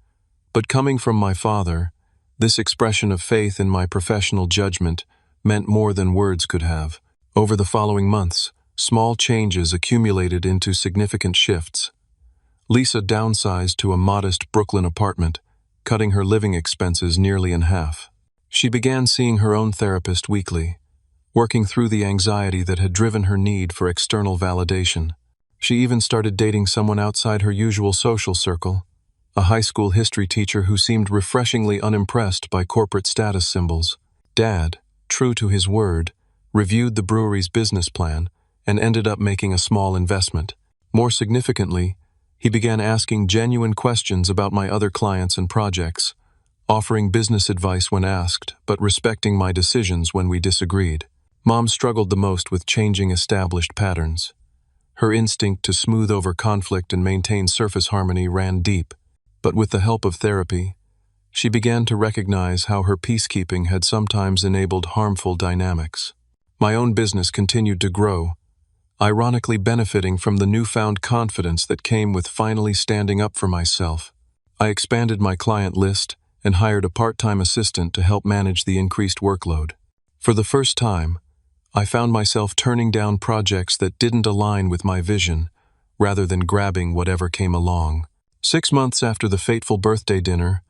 but coming from my father, this expression of faith in my professional judgment meant more than words could have. Over the following months, small changes accumulated into significant shifts. Lisa downsized to a modest Brooklyn apartment, cutting her living expenses nearly in half. She began seeing her own therapist weekly, working through the anxiety that had driven her need for external validation. She even started dating someone outside her usual social circle, a high school history teacher who seemed refreshingly unimpressed by corporate status symbols. Dad, true to his word, reviewed the brewery's business plan and ended up making a small investment. More significantly, he began asking genuine questions about my other clients and projects, offering business advice when asked, but respecting my decisions when we disagreed. Mom struggled the most with changing established patterns. Her instinct to smooth over conflict and maintain surface harmony ran deep, but with the help of therapy, she began to recognize how her peacekeeping had sometimes enabled harmful dynamics. My own business continued to grow, ironically benefiting from the newfound confidence that came with finally standing up for myself. I expanded my client list and hired a part-time assistant to help manage the increased workload. For the first time, I found myself turning down projects that didn't align with my vision, rather than grabbing whatever came along. 6 months after the fateful birthday dinner,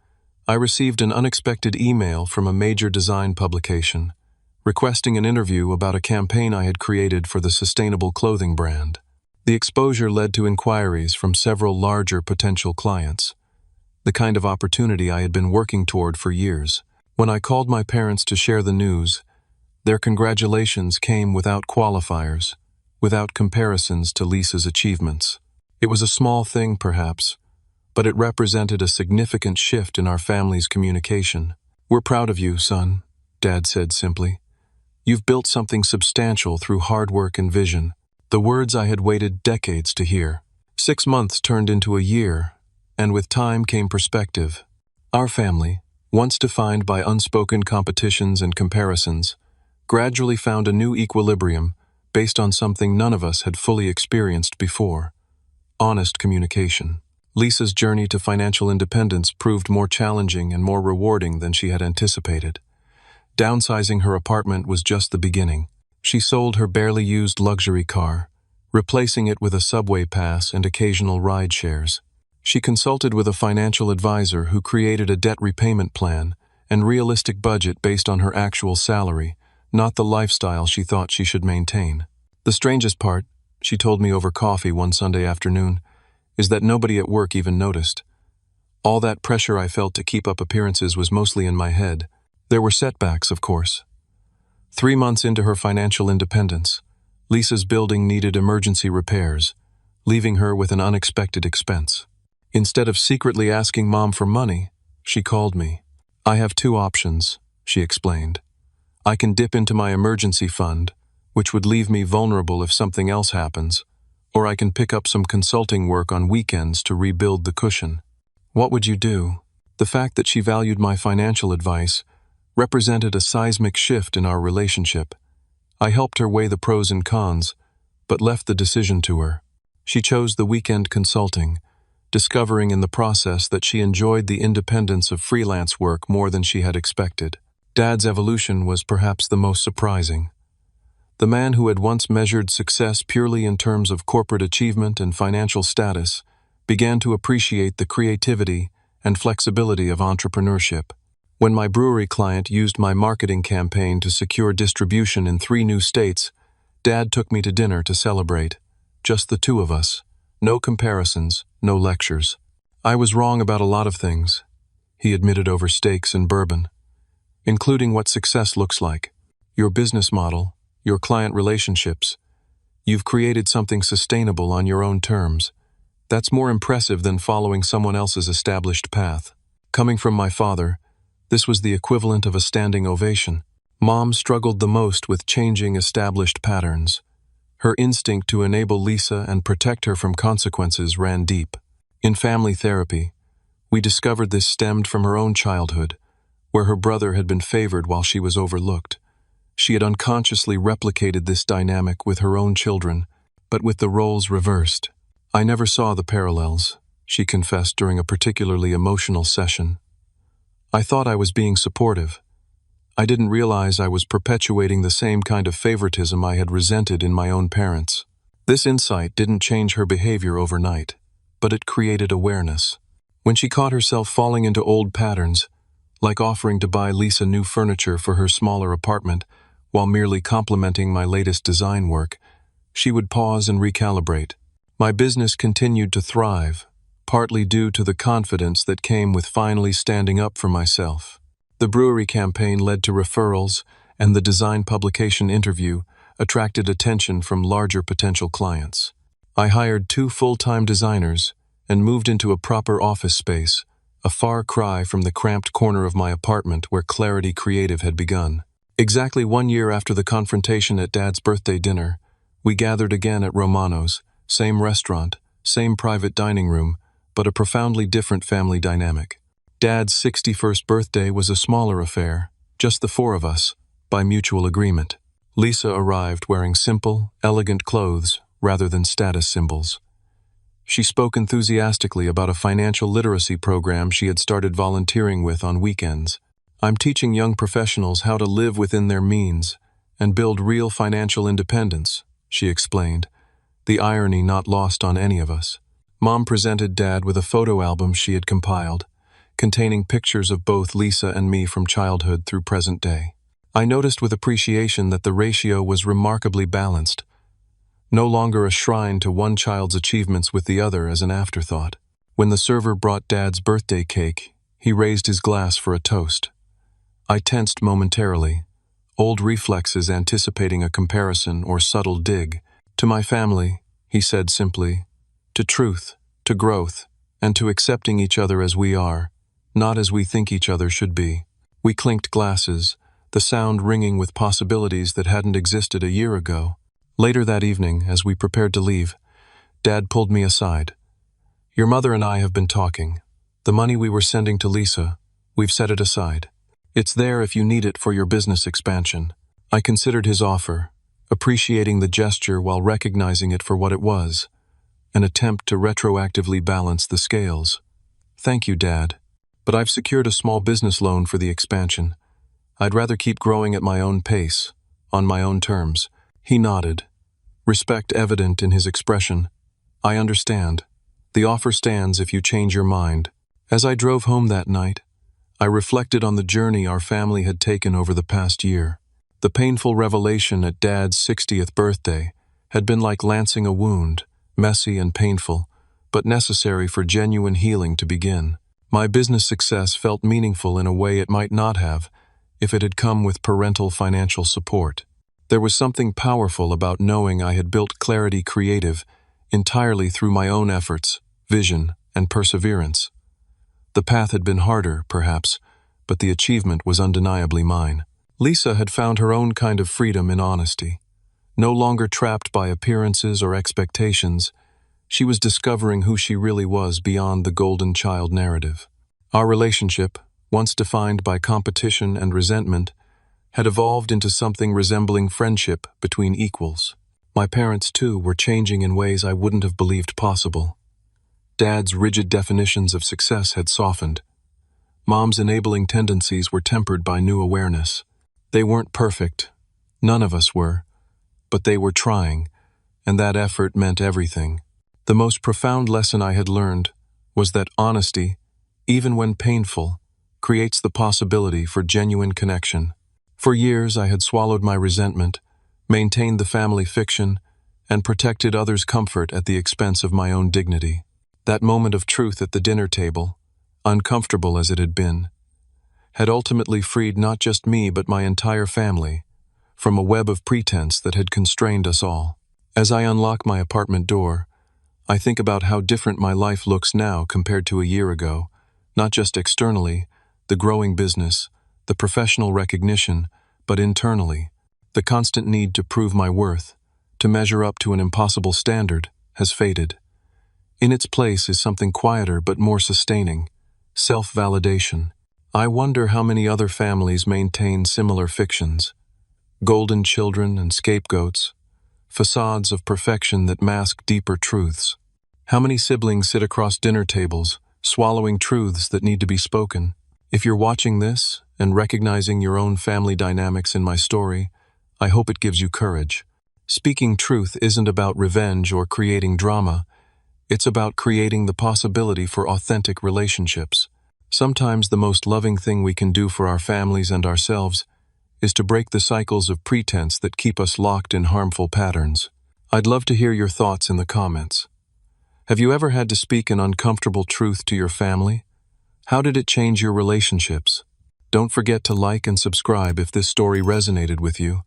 I received an unexpected email from a major design publication, requesting an interview about a campaign I had created for the sustainable clothing brand. The exposure led to inquiries from several larger potential clients, the kind of opportunity I had been working toward for years. When I called my parents to share the news, their congratulations came without qualifiers, without comparisons to Lisa's achievements. It was a small thing, perhaps, but it represented a significant shift in our family's communication. "We're proud of you, son," Dad said simply. "You've built something substantial through hard work and vision." The words I had waited decades to hear. 6 months turned into a year, and with time came perspective. Our family, once defined by unspoken competitions and comparisons, gradually found a new equilibrium based on something none of us had fully experienced before: honest communication. Lisa's journey to financial independence proved more challenging and more rewarding than she had anticipated. Downsizing her apartment was just the beginning. She sold her barely used luxury car, replacing it with a subway pass and occasional ride shares. She consulted with a financial advisor who created a debt repayment plan and realistic budget based on her actual salary, not the lifestyle she thought she should maintain. The strangest part, she told me over coffee one Sunday afternoon, is that nobody at work even noticed. All that pressure I felt to keep up appearances was mostly in my head. There were setbacks, of course. 3 months into her financial independence, Lisa's building needed emergency repairs, leaving her with an unexpected expense. Instead of secretly asking Mom for money, she called me. "I have 2 options," she explained. "I can dip into my emergency fund, which would leave me vulnerable if something else happens, or I can pick up some consulting work on weekends to rebuild the cushion. What would you do?" The fact that she valued my financial advice represented a seismic shift in our relationship. I helped her weigh the pros and cons, but left the decision to her. She chose the weekend consulting, discovering in the process that she enjoyed the independence of freelance work more than she had expected. Dad's evolution was perhaps the most surprising. The man who had once measured success purely in terms of corporate achievement and financial status began to appreciate the creativity and flexibility of entrepreneurship. When my brewery client used my marketing campaign to secure distribution in 3 new states, Dad took me to dinner to celebrate. Just the two of us. No comparisons, no lectures. I was wrong about a lot of things, he admitted over steaks and bourbon, including what success looks like. Your business model, your client relationships. You've created something sustainable on your own terms. That's more impressive than following someone else's established path. Coming from my father, this was the equivalent of a standing ovation. Mom struggled the most with changing established patterns. Her instinct to enable Lisa and protect her from consequences ran deep. In family therapy, we discovered this stemmed from her own childhood, where her brother had been favored while she was overlooked. She had unconsciously replicated this dynamic with her own children, but with the roles reversed. I never saw the parallels, she confessed during a particularly emotional session. I thought I was being supportive. I didn't realize I was perpetuating the same kind of favoritism I had resented in my own parents. This insight didn't change her behavior overnight, but it created awareness. When she caught herself falling into old patterns, like offering to buy Lisa new furniture for her smaller apartment while merely complimenting my latest design work, she would pause and recalibrate. My business continued to thrive, partly due to the confidence that came with finally standing up for myself. The brewery campaign led to referrals, and the design publication interview attracted attention from larger potential clients. I hired 2 full-time designers and moved into a proper office space, a far cry from the cramped corner of my apartment where Clarity Creative had begun. Exactly 1 year after the confrontation at Dad's birthday dinner, we gathered again at Romano's, same restaurant, same private dining room, but a profoundly different family dynamic. Dad's 61st birthday was a smaller affair, just the 4 of us, by mutual agreement. Lisa arrived wearing simple, elegant clothes rather than status symbols. She spoke enthusiastically about a financial literacy program she had started volunteering with on weekends. I'm teaching young professionals how to live within their means and build real financial independence, she explained, the irony not lost on any of us. Mom presented Dad with a photo album she had compiled, containing pictures of both Lisa and me from childhood through present day. I noticed with appreciation that the ratio was remarkably balanced, no longer a shrine to one child's achievements with the other as an afterthought. When the server brought Dad's birthday cake, he raised his glass for a toast. I tensed momentarily, old reflexes anticipating a comparison or subtle dig. To my family, he said simply, to truth, to growth, and to accepting each other as we are, not as we think each other should be. We clinked glasses, the sound ringing with possibilities that hadn't existed a year ago. Later that evening, as we prepared to leave, Dad pulled me aside. Your mother and I have been talking. The money we were sending to Lisa, we've set it aside. It's there if you need it for your business expansion. I considered his offer, appreciating the gesture while recognizing it for what it was, an attempt to retroactively balance the scales. Thank you, Dad. But I've secured a small business loan for the expansion. I'd rather keep growing at my own pace, on my own terms. He nodded, respect evident in his expression. I understand. The offer stands if you change your mind. As I drove home that night, I reflected on the journey our family had taken over the past year. The painful revelation at Dad's 60th birthday had been like lancing a wound, messy and painful, but necessary for genuine healing to begin. My business success felt meaningful in a way it might not have if it had come with parental financial support. There was something powerful about knowing I had built Clarity Creative entirely through my own efforts, vision, and perseverance. The path had been harder, perhaps, but the achievement was undeniably mine. Lisa had found her own kind of freedom in honesty. No longer trapped by appearances or expectations, she was discovering who she really was beyond the golden child narrative. Our relationship, once defined by competition and resentment, had evolved into something resembling friendship between equals. My parents, too, were changing in ways I wouldn't have believed possible. Dad's rigid definitions of success had softened. Mom's enabling tendencies were tempered by new awareness. They weren't perfect. None of us were. But they were trying, and that effort meant everything. The most profound lesson I had learned was that honesty, even when painful, creates the possibility for genuine connection. For years I had swallowed my resentment, maintained the family fiction, and protected others' comfort at the expense of my own dignity. That moment of truth at the dinner table, uncomfortable as it had been, had ultimately freed not just me but my entire family from a web of pretense that had constrained us all. As I unlock my apartment door, I think about how different my life looks now compared to a year ago, not just externally, the growing business, the professional recognition, but internally. The constant need to prove my worth, to measure up to an impossible standard, has faded. In its place is something quieter but more sustaining: self-validation. I wonder how many other families maintain similar fictions. Golden children and scapegoats, facades of perfection that mask deeper truths. How many siblings sit across dinner tables, swallowing truths that need to be spoken? If you're watching this and recognizing your own family dynamics in my story, I hope it gives you courage. Speaking truth isn't about revenge or creating drama. It's about creating the possibility for authentic relationships. Sometimes the most loving thing we can do for our families and ourselves is to break the cycles of pretense that keep us locked in harmful patterns. I'd love to hear your thoughts in the comments. Have you ever had to speak an uncomfortable truth to your family? How did it change your relationships? Don't forget to like and subscribe if this story resonated with you,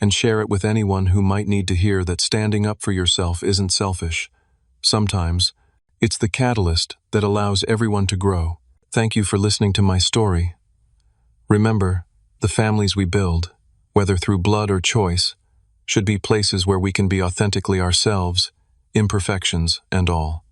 and share it with anyone who might need to hear that standing up for yourself isn't selfish. Sometimes, it's the catalyst that allows everyone to grow. Thank you for listening to my story. Remember, the families we build, whether through blood or choice, should be places where we can be authentically ourselves, imperfections and all.